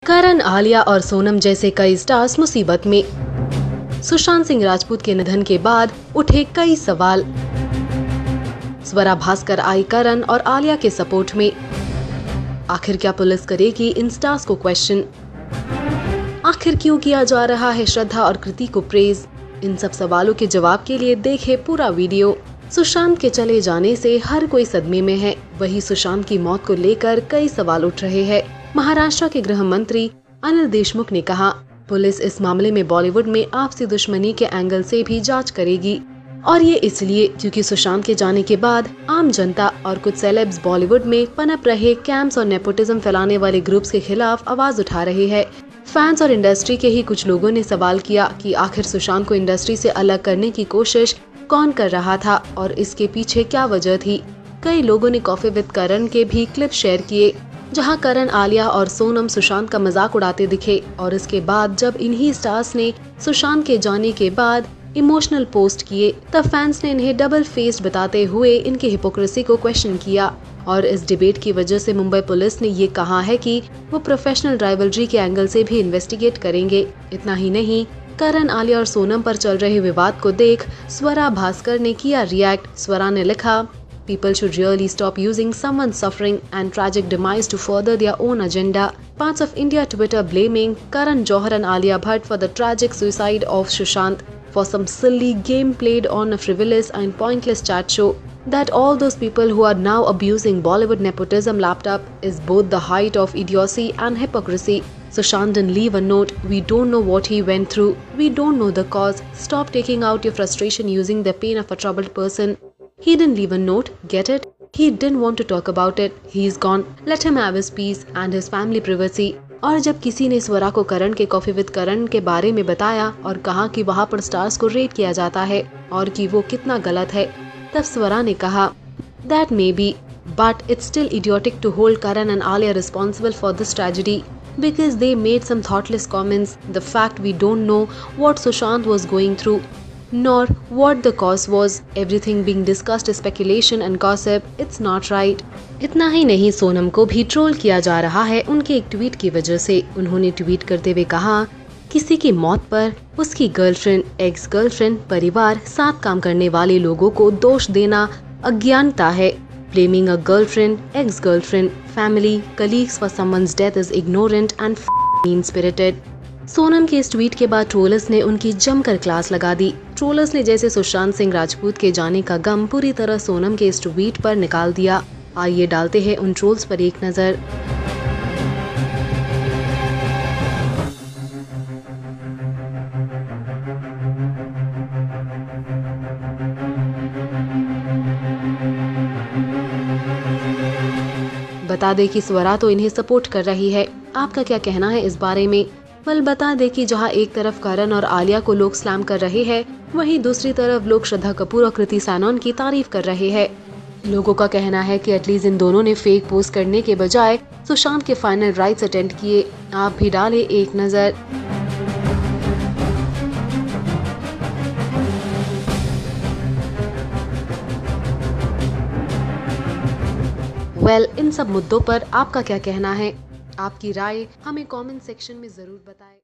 करण, आलिया और सोनम जैसे कई स्टार्स मुसीबत में। सुशांत सिंह राजपूत के निधन के बाद उठे कई सवाल। स्वरा भास्कर आई करण और आलिया के सपोर्ट में। आखिर क्या पुलिस करेगी इन स्टार्स को क्वेश्चन? आखिर क्यों किया जा रहा है श्रद्धा और कृति को प्रेज? इन सब सवालों के जवाब के लिए देखे पूरा वीडियो। सुशांत के चले जाने से हर कोई सदमे में है। वही सुशांत की मौत को लेकर कई सवाल उठ रहे हैं। महाराष्ट्र के गृह मंत्री अनिल देशमुख ने कहा, पुलिस इस मामले में बॉलीवुड में आपसी दुश्मनी के एंगल से भी जांच करेगी, और ये इसलिए क्योंकि सुशांत के जाने के बाद आम जनता और कुछ सेलेब्स बॉलीवुड में पनप रहे कैंप्स और नेपोटिज्म फैलाने वाले ग्रुप्स के खिलाफ आवाज उठा रहे हैं। फैंस और इंडस्ट्री के ही कुछ लोगों ने सवाल किया कि आखिर सुशांत को इंडस्ट्री से अलग करने की कोशिश कौन कर रहा था और इसके पीछे क्या वजह थी। कई लोगों ने कॉफी विद करण के भी क्लिप शेयर किए, जहां करण, आलिया और सोनम सुशांत का मजाक उड़ाते दिखे। और इसके बाद जब इन्हीं स्टार्स ने सुशांत के जाने के बाद इमोशनल पोस्ट किए, तब फैंस ने इन्हें डबल फेस्ड बताते हुए इनकी हिपोक्रेसी को क्वेश्चन किया। और इस डिबेट की वजह से मुंबई पुलिस ने ये कहा है कि वो प्रोफेशनल राइवलरी के एंगल से भी इन्वेस्टिगेट करेंगे। इतना ही नहीं, करण, आलिया और सोनम पर चल रहे विवाद को देख स्वरा भास्कर ने किया रिएक्ट। स्वरा ने लिखा, People should really stop using someone's suffering and tragic demise to further their own agenda. Parts of India Twitter blaming Karan Johar and Alia Bhatt for the tragic suicide of Sushant for some silly game played on a frivolous and pointless chat show. That all those people who are now abusing Bollywood nepotism lapped up is both the height of idiocy and hypocrisy. Sushant didn't leave a note. We don't know what he went through. We don't know the cause. Stop taking out your frustration using the pain of a troubled person. He didn't leave a note, get it? He didn't want to talk about it. He's gone. Let him have his peace and his family privacy. और जब किसी ने स्वरा को करण के coffee with करण के बारे में बताया और कहा कि वहाँ पर स्टार्स को रेट किया जाता है और कि वो कितना गलत है, तब स्वरा ने कहा, That may be, but it's still idiotic to hold Karan and Alia responsible for this tragedy because they made some thoughtless comments. The fact we don't know what Sushant was going through, nor what the cause was. Everything being discussed is speculation and gossip. It's not right. इतना ही नहीं, सोनम को भी troll किया जा रहा है उनके एक ट्वीट की वजह से। उन्होंने ट्वीट करते हुए कहा, किसी की मौत पर उसकी गर्लफ्रेंड, एक्स गर्लफ्रेंड, परिवार, साथ काम करने वाले लोगों को दोष देना अज्ञानता है। Blaming a girlfriend, ex-girlfriend, family, colleagues for someone's death is ignorant and mean-spirited. Sonam के इस ट्वीट के बाद ट्रोलर्स ने उनकी जमकर क्लास लगा दी। ट्रोलर्स ने जैसे सुशांत सिंह राजपूत के जाने का गम पूरी तरह सोनम के इस ट्वीट पर निकाल दिया। आइए डालते हैं उन ट्रोल्स पर एक नजर। बता दें कि स्वरा तो इन्हें सपोर्ट कर रही है। आपका क्या कहना है इस बारे में? बता दें कि जहां एक तरफ करण और आलिया को लोग स्लैम कर रहे हैं, वहीं दूसरी तरफ लोग श्रद्धा कपूर और कृति सैनन की तारीफ कर रहे हैं। लोगों का कहना है कि एटलीस्ट इन दोनों ने फेक पोस्ट करने के बजाय सुशांत के फाइनल राइट्स अटेंड किए। आप भी डालें एक नजर। इन सब मुद्दों पर आपका क्या कहना है? आपकी राय हमें कमेंट सेक्शन में जरूर बताएं।